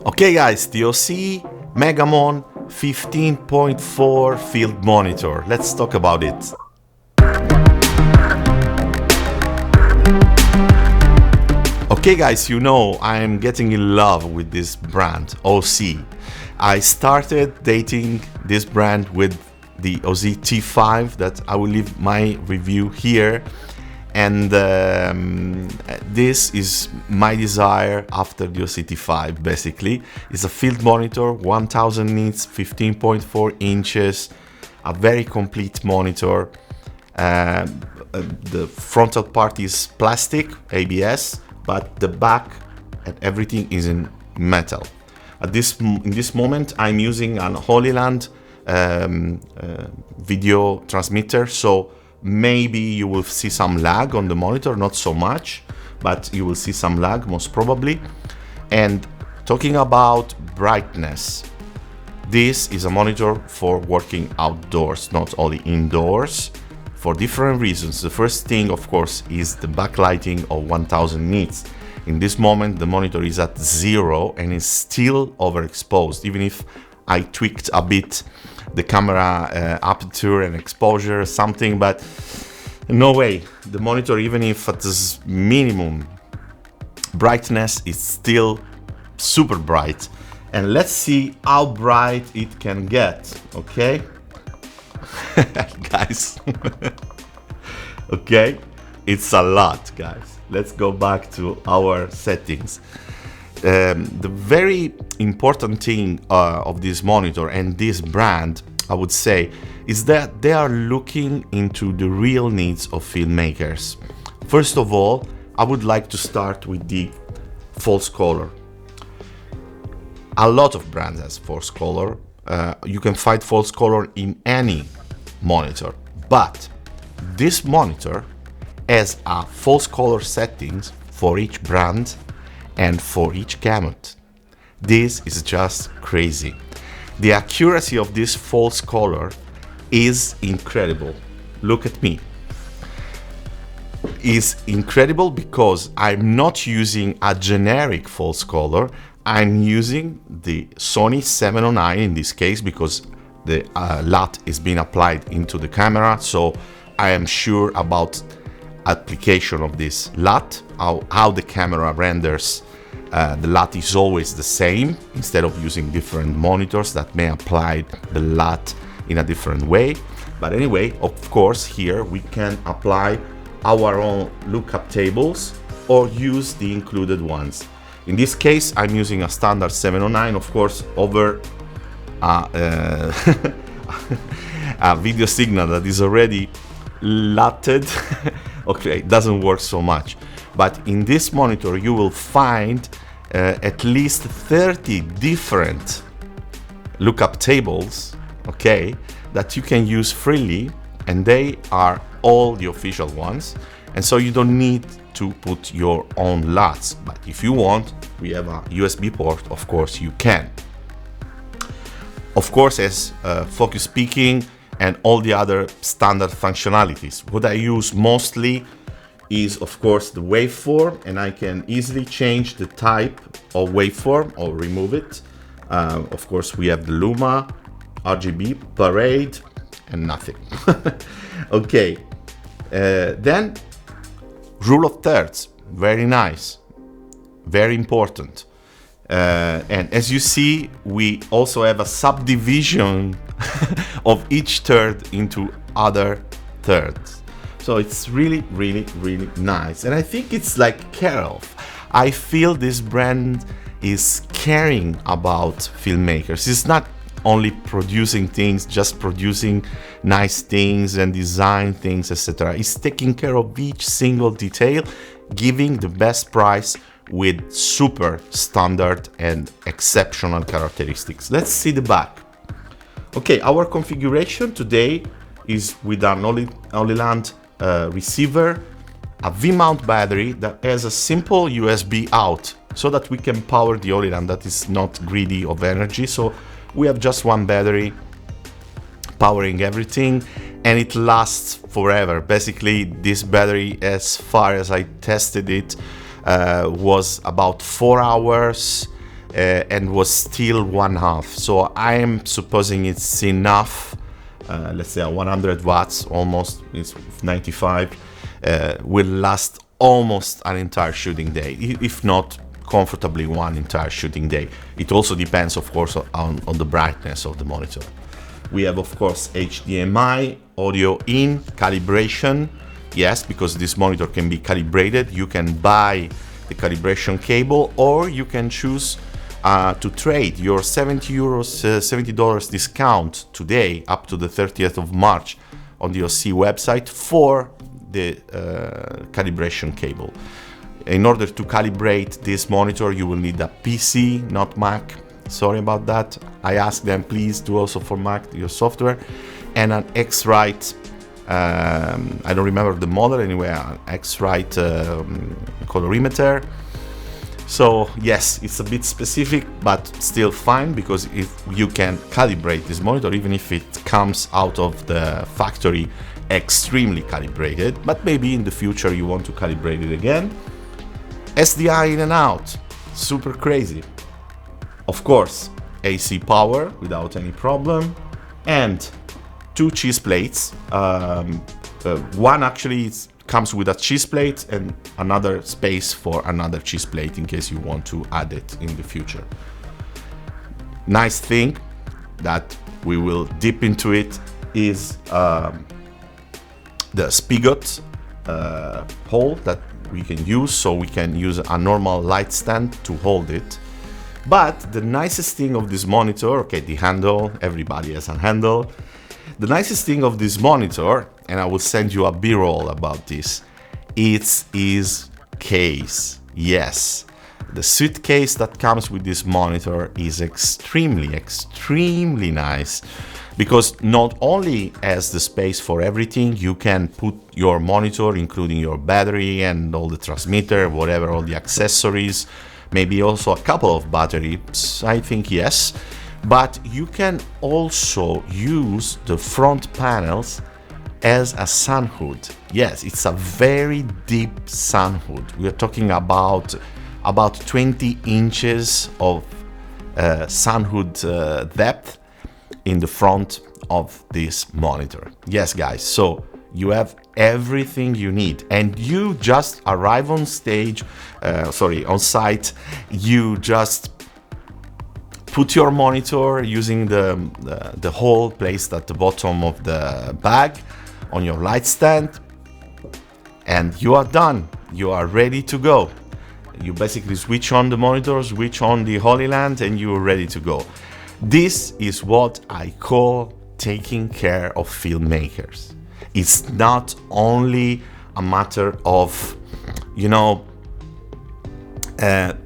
Okay guys, the OSEE Megamon 15.4 field monitor. Let's talk about it. Okay guys, you know I am getting in love with this brand, OSEE. I started dating this brand with the OSEE T5 that I will leave my review here. And this is my desire after the OSEE T5 basically. It's a field monitor, 1000 nits, 15.4 inches, a very complete monitor. The frontal part is plastic, ABS, but the back and everything is in metal. In this moment I'm using an Holy Land video transmitter, so maybe you will see some lag on the monitor, not so much, but you will see some lag most probably. And talking about brightness, this is a monitor for working outdoors, not only indoors, for different reasons. The first thing, of course, is the backlighting of 1000 nits. In this moment, the monitor is at 0 and is still overexposed, even if I tweaked a bit the camera aperture and exposure, something, but no way. The monitor, even if at this minimum brightness, is still super bright. And let's see how bright it can get, okay? Guys, okay? It's a lot, guys. Let's go back to our settings. The very important thing of this monitor and this brand, I would say, is that they are looking into the real needs of filmmakers. First of all, I would like to start with the false color. A lot of brands has false color. You can find false color in any monitor, but this monitor has a false color settings for each brand and for each gamut. This is just crazy. The accuracy of this false color is incredible. Look at me. Is incredible because I'm not using a generic false color. I'm using the Sony 709 in this case because the LUT is being applied into the camera, so I am sure about application of this LUT, how the camera renders the LUT is always the same instead of using different monitors that may apply the LUT in a different way. But anyway, of course, here we can apply our own lookup tables or use the included ones. In this case, I'm using a standard 709, of course, over a video signal that is already LUTed. Okay, it doesn't work so much. But in this monitor, you will find at least 30 different lookup tables, okay, that you can use freely, and they are all the official ones. And so you don't need to put your own LUTs. But if you want, we have a USB port, of course you can. Of course, as focus peaking and all the other standard functionalities. What I use mostly is, of course, the waveform, and I can easily change the type of waveform or remove it. Of course, we have the Luma, RGB, Parade, and nothing. Okay, then rule of thirds, very nice, very important. And as you see, we also have a subdivision of each third into other thirds. So it's really, really, really nice. And I think it's like care of. I feel this brand is caring about filmmakers. It's not only producing things, just producing nice things and design things, etc. It's taking care of each single detail, giving the best price with super standard and exceptional characteristics. Let's see the back. Okay, our configuration today is with an Holy Land receiver, a V-mount battery that has a simple USB out so that we can power the Holy Land that is not greedy of energy. So we have just one battery powering everything, and it lasts forever. Basically, this battery, as far as I tested it, was about 4 hours and was still 1/2. So I'm supposing it's enough. Let's say 100 watts, almost, it's 95, will last almost an entire shooting day, if not comfortably one entire shooting day. It also depends, of course, on the brightness of the monitor. We have, of course, HDMI, audio in, calibration. Yes, because this monitor can be calibrated. You can buy the calibration cable, or you can choose to trade your $70 discount today up to the 30th of March on the OSEE website for the calibration cable. In order to calibrate this monitor, you will need a PC, not Mac. Sorry about that. I asked them, please do also for Mac your software, and an X-Rite. I don't remember the model anyway. An X-Rite colorimeter. So yes, it's a bit specific, but still fine, because if you can calibrate this monitor, even if it comes out of the factory extremely calibrated, but maybe in the future you want to calibrate it again. SDI in and out, super crazy. Of course, AC power without any problem, and 2 cheese plates. One actually comes with a cheese plate and another space for another cheese plate in case you want to add it in the future. Nice thing that we will dip into it is the spigot hole that we can use, so we can use a normal light stand to hold it. But the nicest thing of this monitor, okay, the handle, everybody has a handle. The nicest thing of this monitor, and I will send you a B-roll about this, it's his case. Yes, the suitcase that comes with this monitor is extremely nice, because not only has the space for everything, you can put your monitor, including your battery and all the transmitter, whatever, all the accessories, maybe also a couple of batteries, I think, yes. But you can also use the front panels as a sun hood. Yes, it's a very deep sun hood. We are talking about 20 inches of sun hood depth in the front of this monitor. Yes, guys, so you have everything you need, and you just arrive on on site. You just put your monitor using the hole placed at the bottom of the bag on your light stand, and you are done. You are ready to go. You basically switch on the monitor, switch on the Holy Land, and you're ready to go. This is what I call taking care of filmmakers. It's not only a matter of,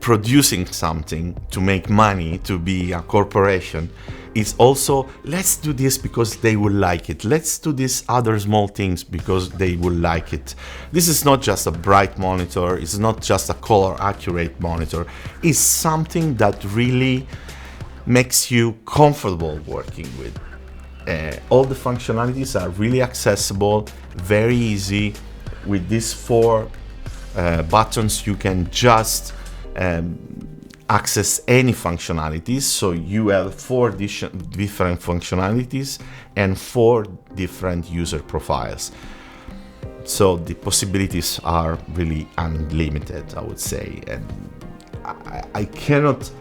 producing something to make money, to be a corporation. It's also, let's do this because they will like it. Let's do these other small things because they will like it. This is not just a bright monitor. It's not just a color accurate monitor. It's something that really makes you comfortable working with. All the functionalities are really accessible, very easy. With these 4 buttons, you can just access any functionalities. So you have 4 different functionalities and 4 different user profiles. So the possibilities are really unlimited, I would say. And I cannot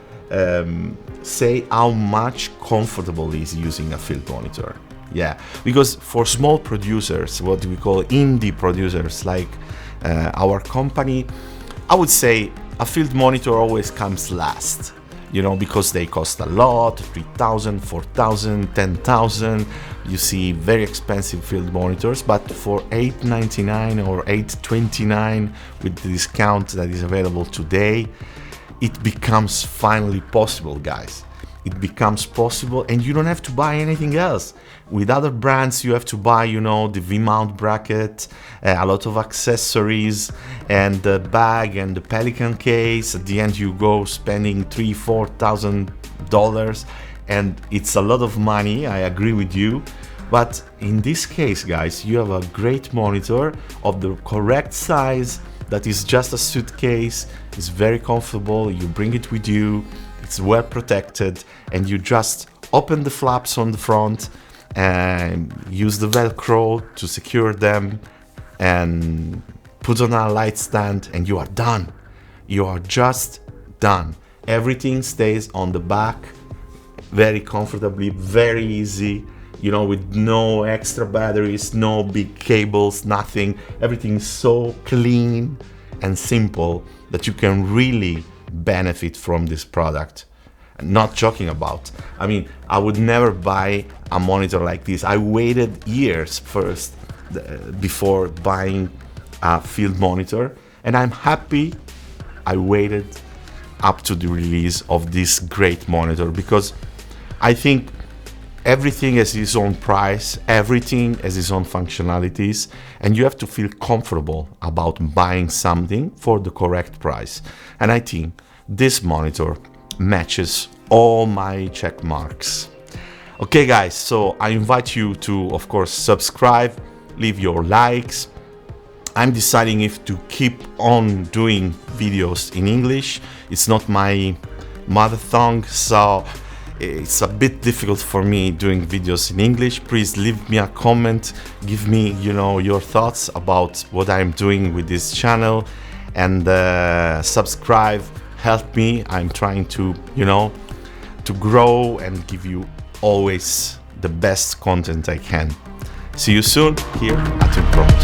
say how much comfortable is using a field monitor. Yeah, because for small producers, what we call indie producers like our company, I would say a field monitor always comes last, because they cost a lot, 3,000, 4,000, 10,000. You see very expensive field monitors, but for $899 or $829 with the discount that is available today, it becomes finally possible, guys. It becomes possible, and you don't have to buy anything else. With other brands, you have to buy, the V-mount bracket, a lot of accessories, and the bag and the Pelican case. At the end, you go spending $3,000-$4,000, and it's a lot of money. I agree with you. But in this case, guys, you have a great monitor of the correct size that is just a suitcase. It's very comfortable. You bring it with you. It's it's well protected, and you just open the flaps on the front and use the Velcro to secure them and put on a light stand, and you are done. You are just done. Everything stays on the back very comfortably, very easy, you know, with no extra batteries, no big cables, nothing. Everything is so clean and simple that you can really benefit from this product. Not joking about. I mean, I would never buy a monitor like this. I waited years first before buying a field monitor, and I'm happy I waited up to the release of this great monitor, because I think everything has its own price, everything has its own functionalities, and you have to feel comfortable about buying something for the correct price. And I think this monitor matches all my check marks. Okay guys, so I invite you to, of course, subscribe, leave your likes. I'm deciding if to keep on doing videos in English. It's not my mother tongue, so it's a bit difficult for me doing videos in English. Please leave me a comment, give me, you know, your thoughts about what I'm doing with this channel, and subscribe, help me. I'm trying to, you know, to grow and give you always the best content I can. See you soon here at Improved.